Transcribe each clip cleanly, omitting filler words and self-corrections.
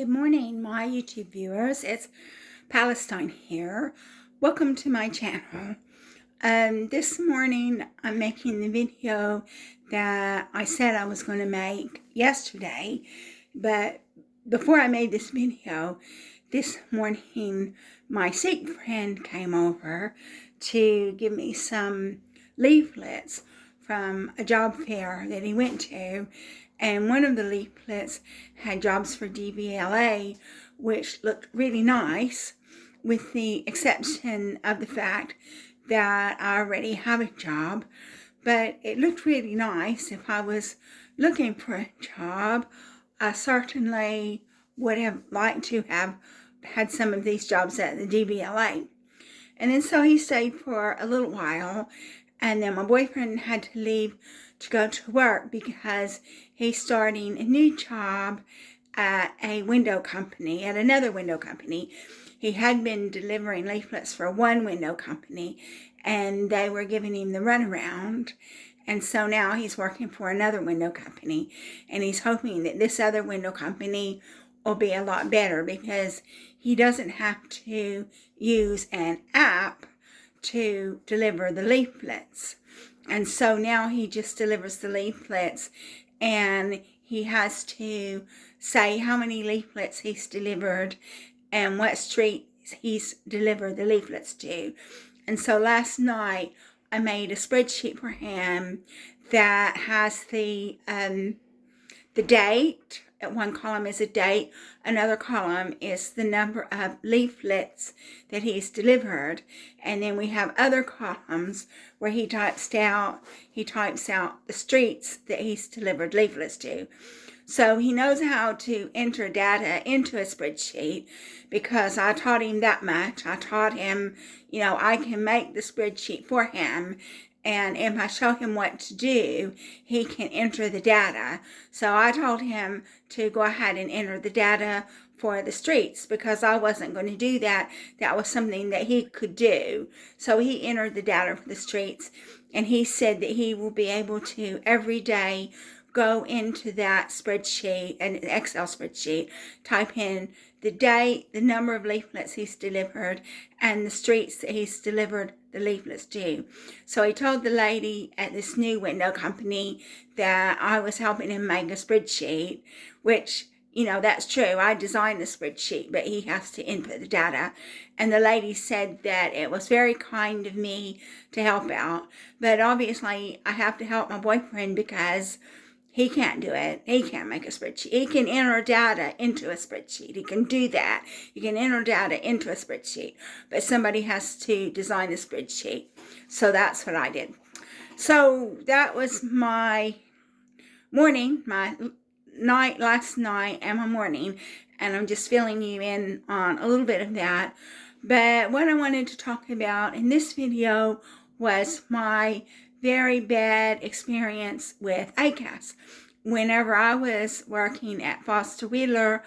Good morning, my YouTube viewers. It's Palestine here. Welcome to my channel. This morning I'm making the video that I said I was going to make yesterday, but before I made this video, this morning my Sikh friend came over to give me some leaflets from a job fair that he went to, and one of the leaflets had jobs for DVLA, which looked really nice, with the exception of the fact that I already have a job. But it looked really nice. If I was looking for a job, I certainly would have liked to have had some of these jobs at the DVLA. And then so he stayed for a little while, and then my boyfriend had to leave to go to work because he's starting a new job at a window company, at another window company. He had been delivering leaflets for one window company, and they were giving him the runaround. And so now he's working for another window company, and he's hoping that this other window company will be a lot better because he doesn't have to use an app to deliver the leaflets. And so now he just delivers the leaflets, and he has to say how many leaflets he's delivered and what streets he's delivered the leaflets to. And so last night I made a spreadsheet for him that has the date. One column is a date, another column is the number of leaflets that he's delivered, and then we have other columns where he types out the streets that he's delivered leaflets to. So he knows how to enter data into a spreadsheet because I taught him that much. I taught him, I can make the spreadsheet for him, and if I show him what to do, he can enter the data. So I told him to go ahead and enter the data for the streets because I wasn't going to do that. That was something that he could do. So he entered the data for the streets, and he said that he will be able to every day go into that spreadsheet, an Excel spreadsheet, type in the date, the number of leaflets he's delivered, and the streets that he's delivered the leaflets to. So he told the lady at this new window company that I was helping him make a spreadsheet, which, that's true. I designed the spreadsheet, but he has to input the data. And the lady said that it was very kind of me to help out. But obviously, I have to help my boyfriend because he can't do it. He can't make a spreadsheet. He can enter data into a spreadsheet. He can do that. You can enter data into a spreadsheet. But somebody has to design the spreadsheet. So that's what I did. So that was my morning, my night last night and my morning. And I'm just filling you in on a little bit of that. But what I wanted to talk about in this video was my very bad experience with acas. Whenever I was working at Foster Wheeler,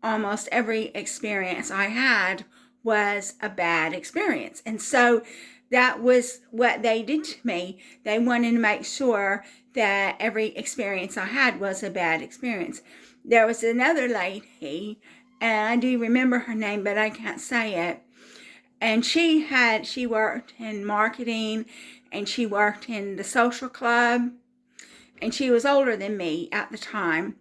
almost every experience I had was a bad experience. And so that was what they did to me. They wanted to make sure that every experience I had was a bad experience. There was another lady, and I do remember her name, but I can't say it. And she worked in marketing, and she worked in the social club, and she was older than me at the time.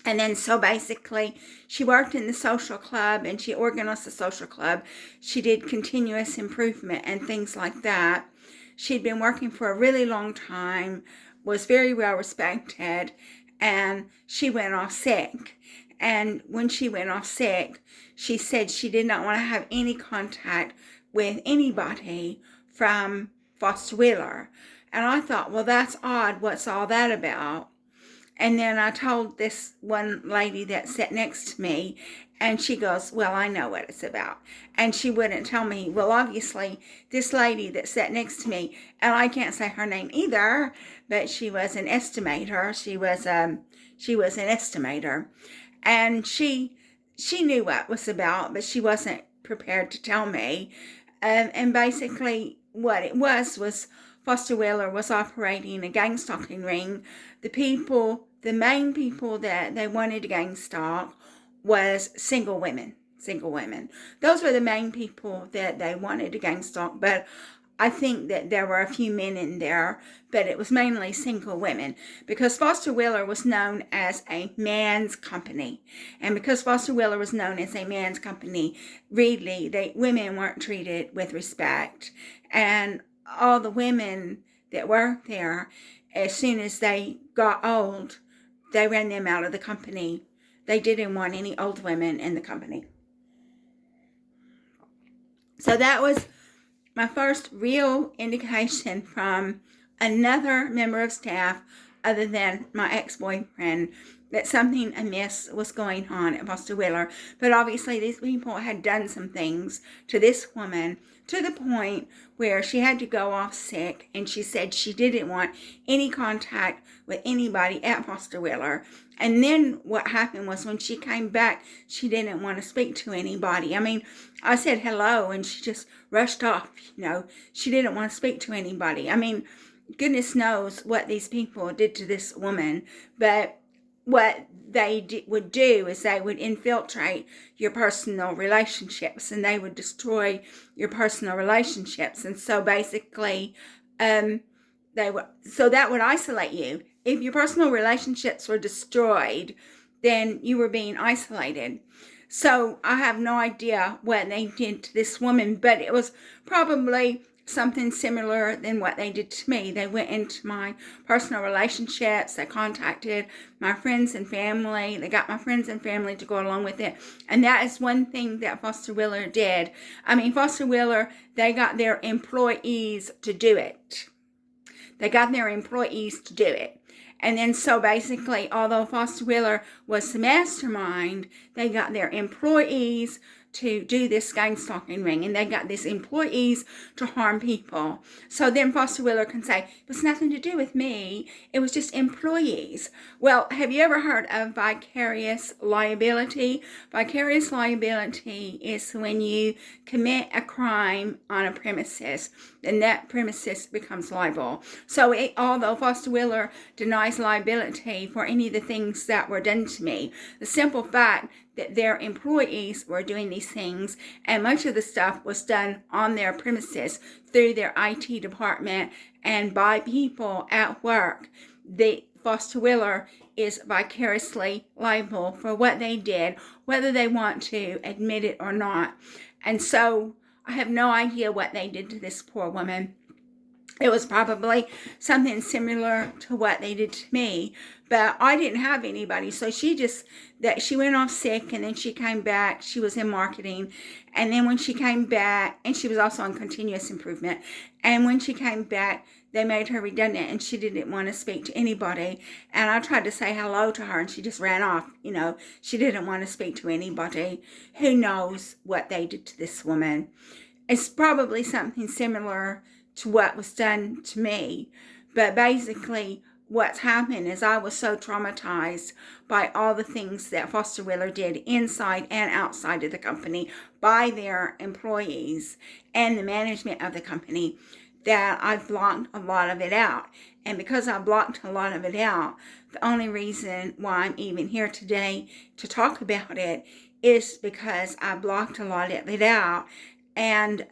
And then so basically she worked in the social club, and she organized the social club. She did continuous improvement and things like that. She'd been working for a really long time, was very well respected, and she went off sick. And when she went off sick, she said she did not want to have any contact with anybody from Foster Wheeler. And I thought, well, that's odd. What's all that about? And then I told this one lady that sat next to me, and she goes, well, I know what it's about. And she wouldn't tell me. Well, obviously, this lady that sat next to me, and I can't say her name either, but she was an estimator. She was an estimator. And she knew what it was about, but she wasn't prepared to tell me. And basically what it was Foster Wheeler was operating a gang stalking ring. The main people that they wanted to gang stalk was single women. Single women. Those were the main people that they wanted to gang stalk, but I think that there were a few men in there, but it was mainly single women, because Foster Wheeler was known as a man's company. And because Foster Wheeler was known as a man's company, really, women weren't treated with respect. And all the women that worked there, as soon as they got old, they ran them out of the company. They didn't want any old women in the company. So that was my first real indication from another member of staff other than my ex-boyfriend that something amiss was going on at Foster Wheeler. But obviously these people had done some things to this woman to the point where she had to go off sick, and she said she didn't want any contact with anybody at Foster Wheeler. And then what happened was when she came back, she didn't want to speak to anybody. I mean, I said hello and she just rushed off, She didn't want to speak to anybody. I mean, goodness knows what these people did to this woman. But what they would do is they would infiltrate your personal relationships, and they would destroy your personal relationships. And so basically, that would isolate you. If your personal relationships were destroyed, then you were being isolated. So I have no idea what they did to this woman, but it was probably something similar than what they did to me. They went into my personal relationships. They contacted my friends and family. They got my friends and family to go along with it. And that is one thing that Foster Wheeler did. I mean, Foster Wheeler, they got their employees to do it. And then so basically, although Foster Wheeler was the mastermind, they got their employees to do this gang stalking ring, and they got these employees to harm people. So then Foster Wheeler can say, it was nothing to do with me, it was just employees. Well, have you ever heard of vicarious liability? Vicarious liability is when you commit a crime on a premises, then that premises becomes liable. So although Foster Wheeler denies liability for any of the things that were done to me, the simple fact that their employees were doing these things, and much of the stuff was done on their premises through their IT department and by people at work, the Foster Wheeler is vicariously liable for what they did, whether they want to admit it or not. And so I have no idea what they did to this poor woman. It was probably something similar to what they did to me, but I didn't have anybody. So she went off sick, and then she came back. She was in marketing. And then when she came back, and she was also on continuous improvement. And when she came back, they made her redundant, and she didn't want to speak to anybody. And I tried to say hello to her, and she just ran off. She didn't want to speak to anybody. Who knows what they did to this woman? It's probably something similar to what was done to me. But basically, what's happened is I was so traumatized by all the things that Foster Wheeler did inside and outside of the company by their employees and the management of the company that I've blocked a lot of it out. And because I blocked a lot of it out, the only reason why I'm even here today to talk about it is because I blocked a lot of it out. And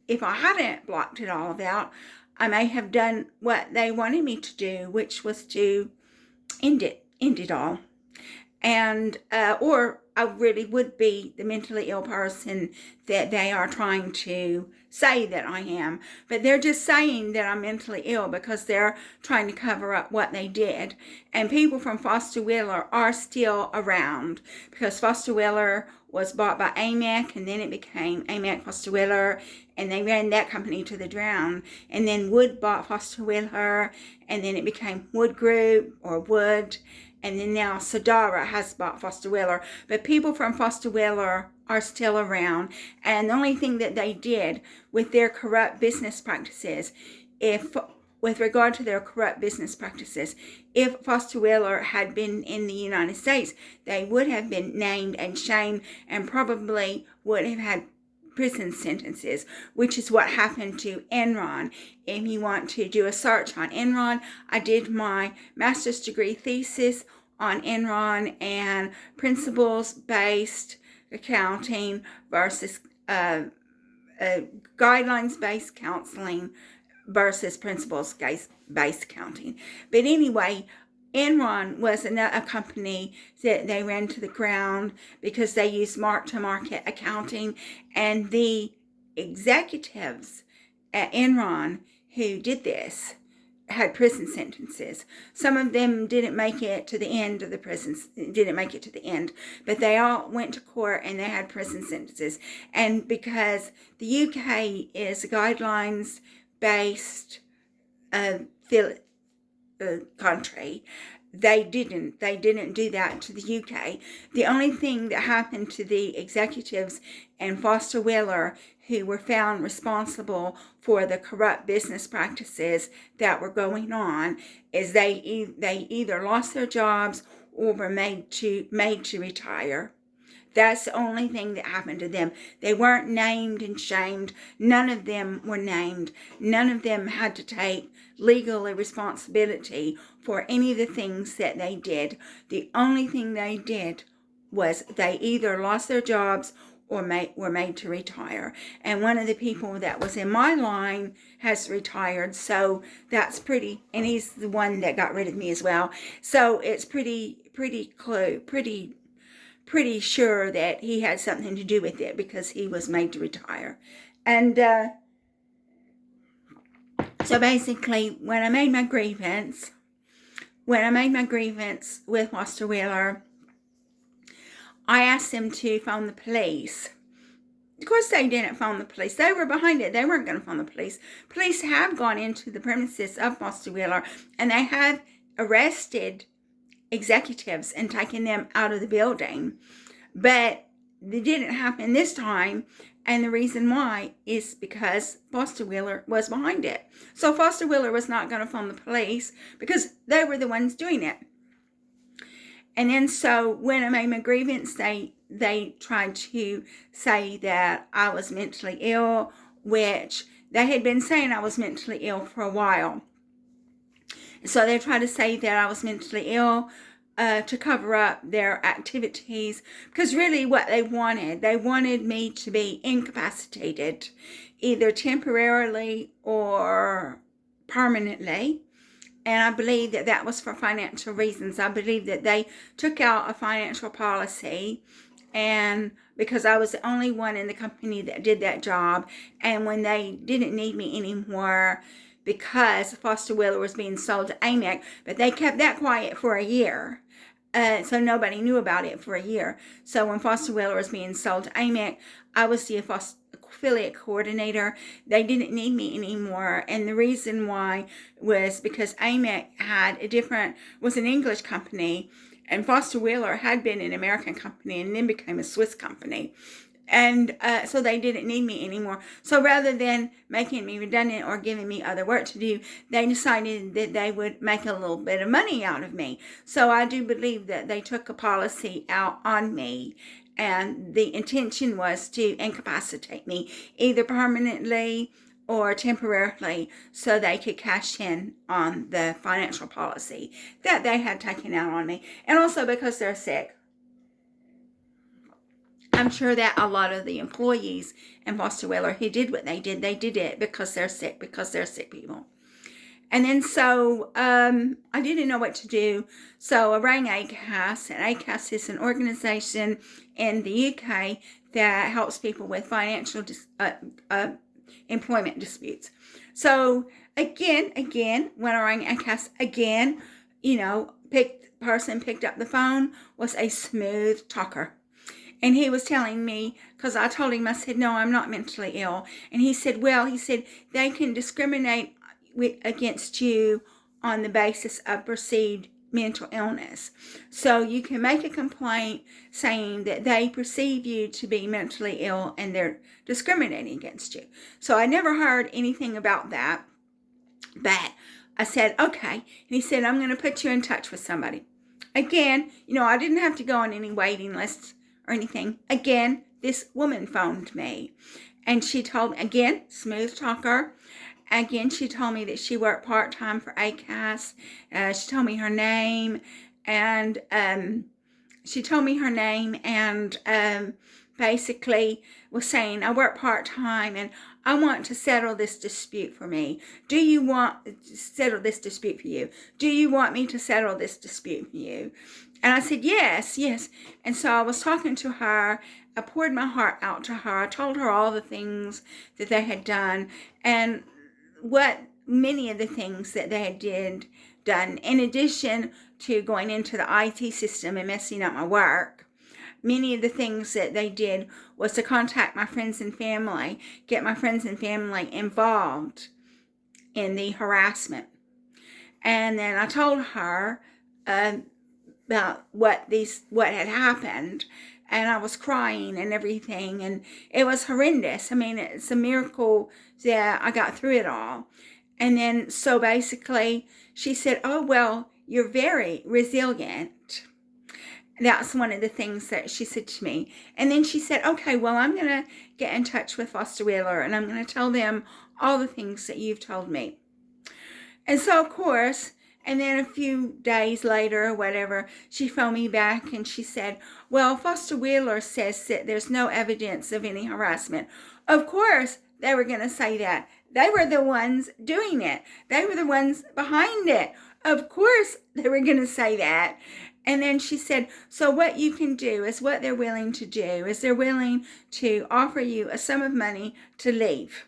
if I hadn't blocked it all out, I may have done what they wanted me to do, which was to end it all. And, or I really would be the mentally ill person that they are trying to say that I am. But they're just saying that I'm mentally ill because they're trying to cover up what they did. And people from Foster Wheeler are still around, because Foster Wheeler was bought by AMAC, and then it became AMAC Foster Wheeler, and they ran that company to the ground. And then Wood bought Foster Wheeler, and then it became Wood Group or Wood. And then now Sadara has bought Foster Wheeler. But people from Foster Wheeler are still around. And the only thing that they did with their corrupt business practices, with regard to their corrupt business practices, if Foster Wheeler had been in the United States, they would have been named and shamed and probably would have had prison sentences, which is what happened to Enron. If you want to do a search on Enron, I did my master's degree thesis on Enron and principles-based accounting versus guidelines-based counseling versus principles-based accounting. But anyway, Enron was a company that they ran to the ground because they used mark-to-market accounting, and the executives at Enron who did this had prison sentences. Some of them didn't make it to the end of the but they all went to court and they had prison sentences. And because the UK is a guidelines-based country, they didn't do that to the UK. The only thing that happened to the executives and Foster Wheeler who were found responsible for the corrupt business practices that were going on is they either lost their jobs or were made to retire. That's the only thing that happened to them. They weren't named and shamed. None of them were named. None of them had to take legal responsibility for any of the things that they did. The only thing they did was they either lost their jobs or were made to retire. And one of the people that was in my line has retired, so that's pretty, and he's the one that got rid of me as well. So it's pretty sure that he had something to do with it because he was made to retire. And so basically, when I made my grievance with Foster Wheeler, I asked them to phone the police. Of course, they didn't phone the police. They were behind it. They weren't going to phone the police. Police have gone into the premises of Foster Wheeler, and they have arrested executives and taken them out of the building. But it didn't happen this time, and the reason why is because Foster Wheeler was behind it. So Foster Wheeler was not going to phone the police because they were the ones doing it. And then so when I made my grievance, they tried to say that I was mentally ill, which they had been saying I was mentally ill for a while. So they tried to say that I was mentally ill to cover up their activities, because really what they wanted me to be incapacitated, either temporarily or permanently. And I believe that that was for financial reasons. I believe that they took out a financial policy, and because I was the only one in the company that did that job, and when they didn't need me anymore because Foster Wheeler was being sold to AMEC, but they kept that quiet for a year. So nobody knew about it for a year. So when Foster Wheeler was being sold to AMEC, I was the affiliate coordinator. They didn't need me anymore, and the reason why was because AMEC was an English company, and Foster Wheeler had been an American company and then became a Swiss company. And so they didn't need me anymore. So rather than making me redundant or giving me other work to do, they decided that they would make a little bit of money out of me. So I do believe that they took a policy out on me, and the intention was to incapacitate me either permanently or temporarily so they could cash in on the financial policy that they had taken out on me. And also because they're sick. I'm sure that a lot of the employees in Foster Wheeler who did what they did it because they're sick people. And then so I didn't know what to do. So I rang ACAS, and ACAS is an organization in the UK that helps people with financial employment disputes. So again, when I rang ACAS again, person picked up the phone, was a smooth talker. And he was telling me, because I told him, I said, no, I'm not mentally ill. And he said, they can discriminate against you on the basis of perceived mental illness. So you can make a complaint saying that they perceive you to be mentally ill and they're discriminating against you. So I never heard anything about that. But I said, okay. And he said, I'm going to put you in touch with somebody. Again, I didn't have to go on any waiting lists or anything. Again, this woman phoned me, and she told me, again, smooth talker. Again, she told me that she worked part-time for ACAS. She told me her name, and she told me her name, and basically was saying, I work part-time and I want to settle this dispute for me. Do you want to settle this dispute for you? Do you want me to settle this dispute for you? And I said, yes, yes. And so I was talking to her. I poured my heart out to her. I told her all the things that they had done and what many of the things that they had done, in addition to going into the IT system and messing up my work. Many of the things that they did was to contact my friends and family, get my friends and family involved in the harassment. And then I told her about what had happened, and I was crying and everything, and it was horrendous. I mean, it's a miracle that I got through it all. And then, so basically, she said, oh, well, you're very resilient. That's one of the things that she said to me. And then she said, okay, well, I'm going to get in touch with Foster Wheeler, and I'm going to tell them all the things that you've told me. And so, of course, and then a few days later or whatever, she phoned me back and she said, well, Foster Wheeler says that there's no evidence of any harassment. Of course, they were going to say that. They were the ones doing it. They were the ones behind it. Of course, they were going to say that. And then she said, so what you can do is what they're willing to do is they're willing to offer you a sum of money to leave.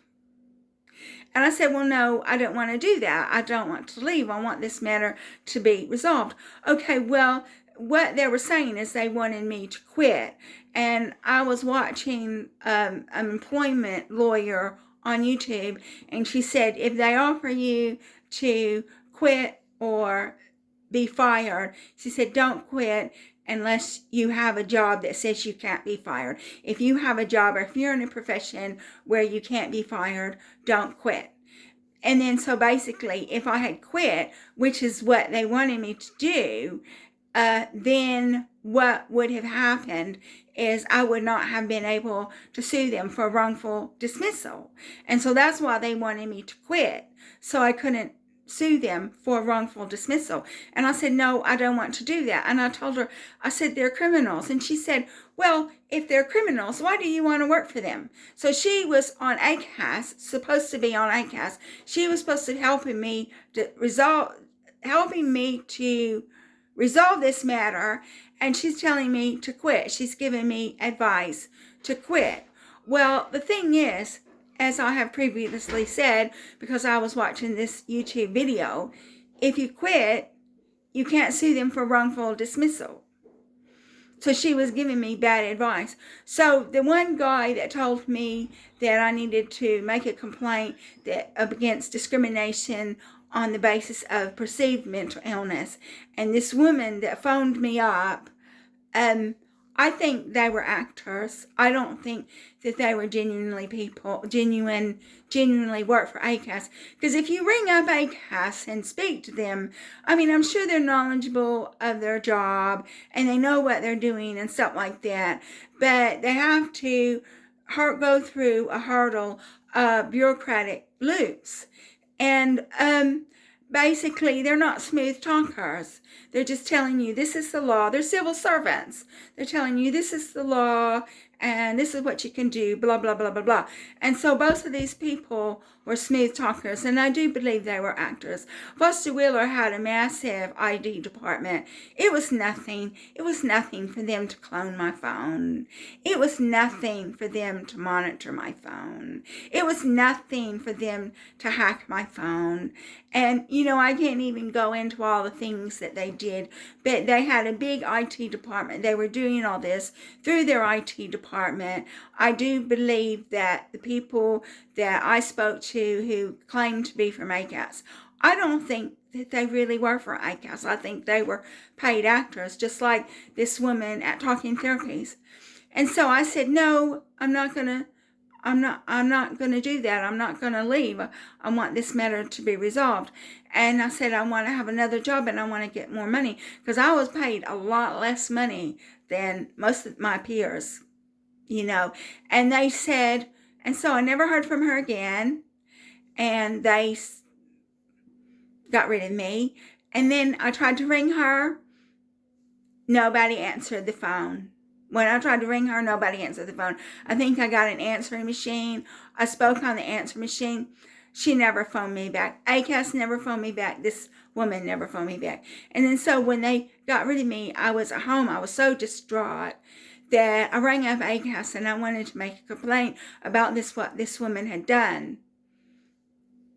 And I said, well, no, I don't want to do that. I don't want to leave. I want this matter to be resolved. Okay, well, what they were saying is they wanted me to quit. And I was watching an employment lawyer on YouTube, and she said, if they offer you to quit or be fired, she said, don't quit unless you have a job that says you can't be fired. If you have a job or if you're in a profession where you can't be fired, don't quit. And then so basically, if I had quit, which is what they wanted me to do, then what would have happened is I would not have been able to sue them for wrongful dismissal. And so that's why they wanted me to quit. So I couldn't sue them for wrongful dismissal. And I said, no, I don't want to do that. And I told her, I said, they're criminals. And she said, well, if they're criminals, why do you want to work for them? So she was on acas, supposed to be on acas. She was supposed to helping me to resolve this matter. And she's telling me to quit. She's giving me advice to quit. Well, the thing is, as I have previously said, because I was watching this YouTube video, if you quit, you can't sue them for wrongful dismissal. So she was giving me bad advice. So the one guy that told me that I needed to make a complaint against discrimination on the basis of perceived mental illness, and this woman that phoned me up, I think they were actors. I don't think that they were genuinely work for ACAS. Because if you ring up ACAS and speak to them, I mean, I'm sure they're knowledgeable of their job and they know what they're doing and stuff like that. But they have to go through a hurdle of bureaucratic loops. And basically, they're not smooth talkers. They're just telling you this is the law. They're civil servants. They're telling you this is the law and this is what you can do, blah, blah, blah, blah, blah. And so both of these people were smooth talkers, and I do believe they were actors. Foster Wheeler had a massive ID department. It was nothing. It was nothing for them to clone my phone. It was nothing for them to monitor my phone. It was nothing for them to hack my phone. And, you know, I can't even go into all the things that they did, but they had a big IT department. They were doing all this through their IT department. I do believe that the people that I spoke to who claimed to be from ACAS, I don't think that they really were for ACAS. I think they were paid actors, just like this woman at Talking Therapies. And so I said, no, I'm not going to do that. I'm not going to leave. I want this matter to be resolved. And I said, I want to have another job and I want to get more money, because I was paid a lot less money than most of my peers, you know. And they said, and so I never heard from her again. And they got rid of me. And then I tried to ring her nobody answered the phone. When I tried to ring her, nobody answered the phone. I think I got an answering machine. I spoke on the answering machine. She never phoned me back. ACAS never phoned me back. This woman never phoned me back. And then so when they got rid of me, I was at home. I was so distraught that I rang up ACAS and I wanted to make a complaint about what this woman had done.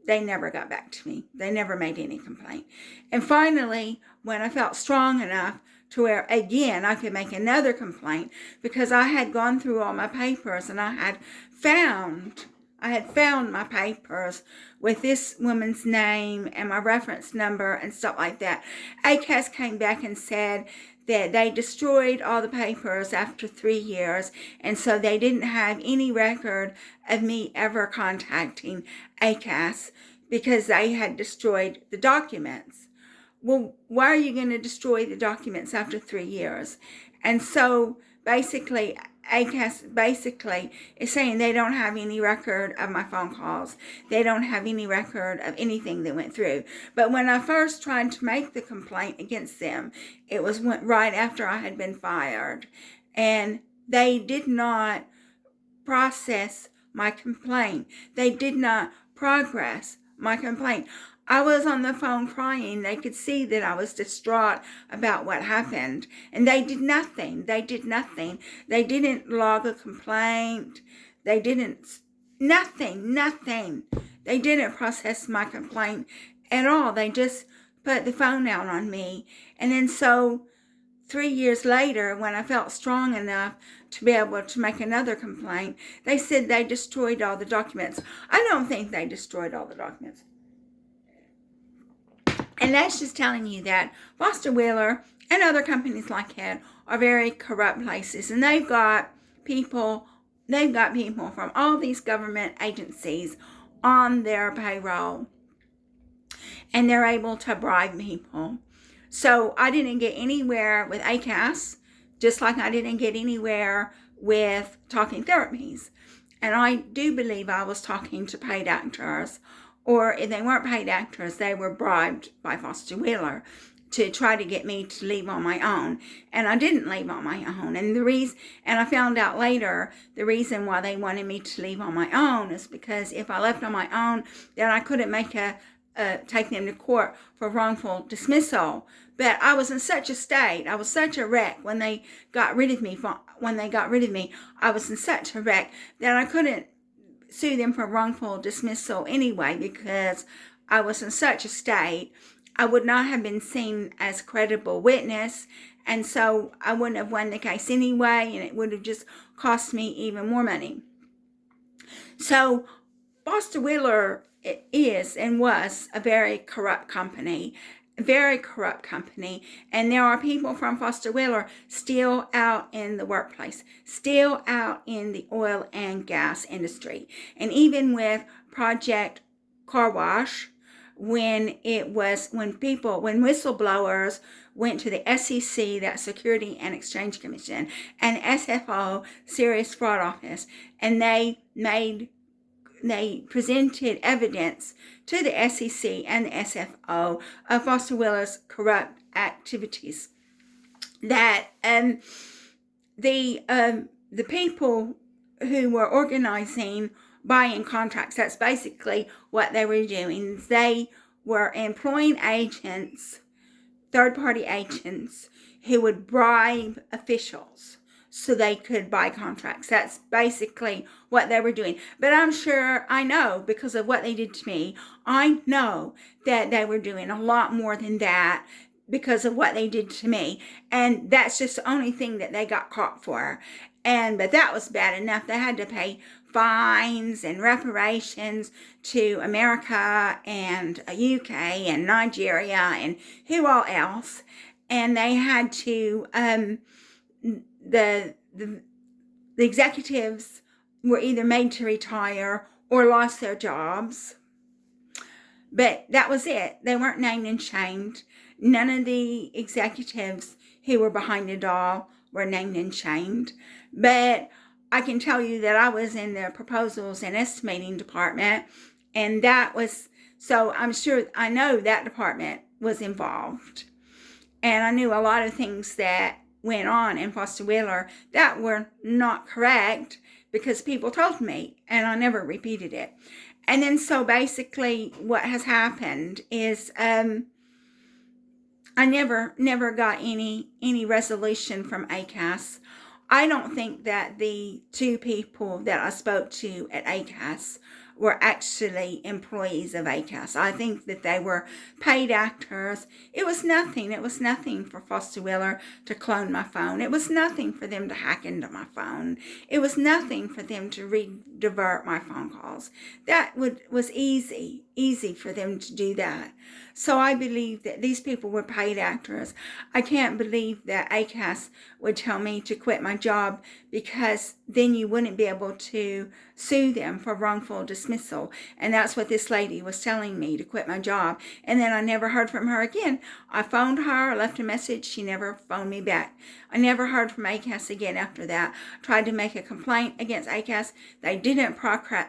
They never got back to me. They never made any complaint. And finally, when I felt strong enough to where, again, I could make another complaint, because I had gone through all my papers and I had found my papers with this woman's name and my reference number and stuff like that. ACAS came back and said that they destroyed all the papers after 3 years, and so they didn't have any record of me ever contacting ACAS because they had destroyed the documents. Well, why are you going to destroy the documents after 3 years? And so basically, ACAS basically is saying they don't have any record of my phone calls. They don't have any record of anything that went through. But when I first tried to make the complaint against them, it was right after I had been fired. And they did not process my complaint. They did not progress my complaint. I was on the phone crying. They could see that I was distraught about what happened. And they did nothing. They did nothing. They didn't log a complaint. They didn't, nothing. They didn't process my complaint at all. They just put the phone out on me. And then so 3 years later, when I felt strong enough to be able to make another complaint, they said they destroyed all the documents. I don't think they destroyed all the documents. And that's just telling you that Foster Wheeler and other companies like that are very corrupt places. And they've got people from all these government agencies on their payroll. And they're able to bribe people. So I didn't get anywhere with ACAS, just like I didn't get anywhere with talking therapies. And I do believe I was talking to paid actors, or if they weren't paid actors, they were bribed by Foster Wheeler to try to get me to leave on my own. And I didn't leave on my own. And I found out later, the reason why they wanted me to leave on my own is because if I left on my own, then I couldn't take them to court for wrongful dismissal. But I was in such a state, I was such a wreck when they got rid of me. I was in such a wreck that I couldn't sue them for wrongful dismissal anyway, because I was in such a state. I would not have been seen as a credible witness, and so I wouldn't have won the case anyway, and it would have just cost me even more money. So Foster Wheeler is and was a very corrupt company, and there are people from Foster Wheeler still out in the workplace, still out in the oil and gas industry. And even with Project Car Wash, when whistleblowers went to the SEC, that Security and Exchange Commission, and SFO, Serious Fraud Office, and they presented evidence to the SEC and the SFO of Foster Wheeler's corrupt activities. That the people who were organizing buying contracts, that's basically what they were doing. They were employing agents, third-party agents, who would bribe officials so they could buy contracts. That's basically what they were doing. But I know, because of what they did to me, I know that they were doing a lot more than that because of what they did to me. And that's just the only thing that they got caught for. But that was bad enough. They had to pay fines and reparations to America and UK and Nigeria and who all else. And they had to, the executives were either made to retire or lost their jobs. But that was it. They weren't named and shamed. None of the executives who were behind it all were named and shamed. But I can tell you that I was in the proposals and estimating department, and so I know that department was involved. And I knew a lot of things that went on in Foster Wheeler that were not correct, because people told me, and I never repeated it. And then so basically what has happened is I never got any resolution from ACAS. I don't think that the two people that I spoke to at ACAS were actually employees of ACAS. I think that they were paid actors. It was nothing. It was nothing for Foster Wheeler to clone my phone. It was nothing for them to hack into my phone. It was nothing for them to divert my phone calls. That was easy for them to do that. So I believe that these people were paid actors. I can't believe that ACAS would tell me to quit my job, because then you wouldn't be able to sue them for wrongful dismissal. And that's what this lady was telling me, to quit my job. And then I never heard from her again. I phoned her, I left a message. She never phoned me back. I never heard from ACAS again after that. Tried to make a complaint against ACAS. They didn't progress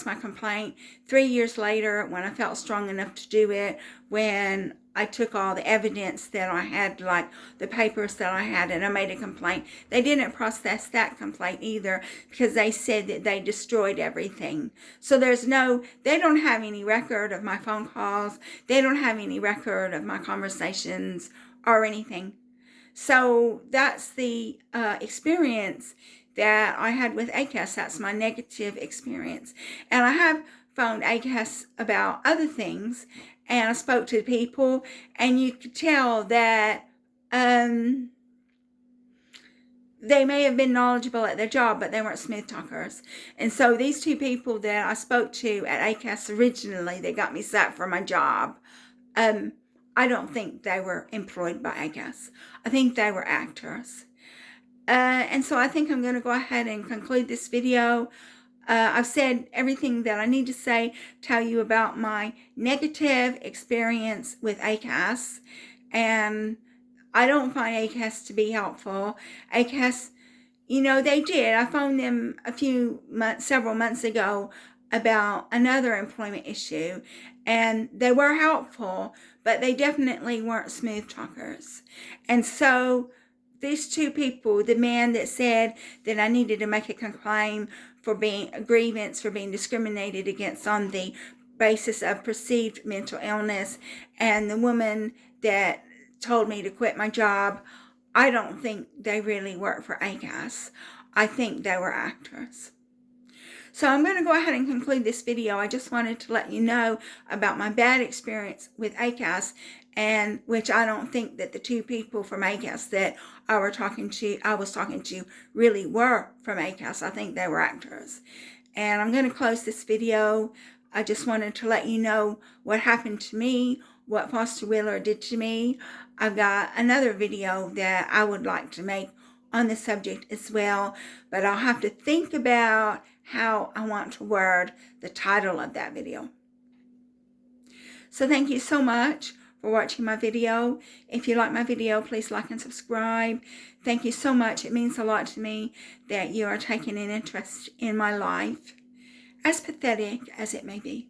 my complaint. 3 years later, when I felt strong enough to do it, when I took all the evidence that I had, like the papers that I had, and I made a complaint, they didn't process that complaint either, because they said that they destroyed everything. So they don't have any record of my phone calls. They don't have any record of my conversations or anything. So that's the experience that I had with ACAS. That's my negative experience. And I have phoned ACAS about other things, and I spoke to people, and you could tell that they may have been knowledgeable at their job, but they weren't smooth talkers. And so these two people that I spoke to at ACAS originally, they got me sacked for my job. I don't think they were employed by ACAS. I think they were actors. And so I think I'm going to go ahead and conclude this video. I've said everything that I need to say, tell you about my negative experience with ACAS. And I don't find ACAS to be helpful. ACAS, they did. I phoned them several months ago about another employment issue, and they were helpful, but they definitely weren't smooth talkers. And so these two people, the man that said that I needed to make a complaint for being a grievance for being discriminated against on the basis of perceived mental illness, and the woman that told me to quit my job, I don't think they really work for ACAS. I think they were actors. So I'm going to go ahead and conclude this video. I just wanted to let you know about my bad experience with ACAS, and which I don't think that the two people from ACAS that I was talking to really were from ACAS. I think they were actors. And I'm going to close this video. I just wanted to let you know what happened to me, what Foster Wheeler did to me. I've got another video that I would like to make on the subject as well, but I'll have to think about how I want to word the title of that video. So thank you so much for watching my video. If you like my video, please like and subscribe. Thank you so much. It means a lot to me that you are taking an interest in my life, as pathetic as it may be.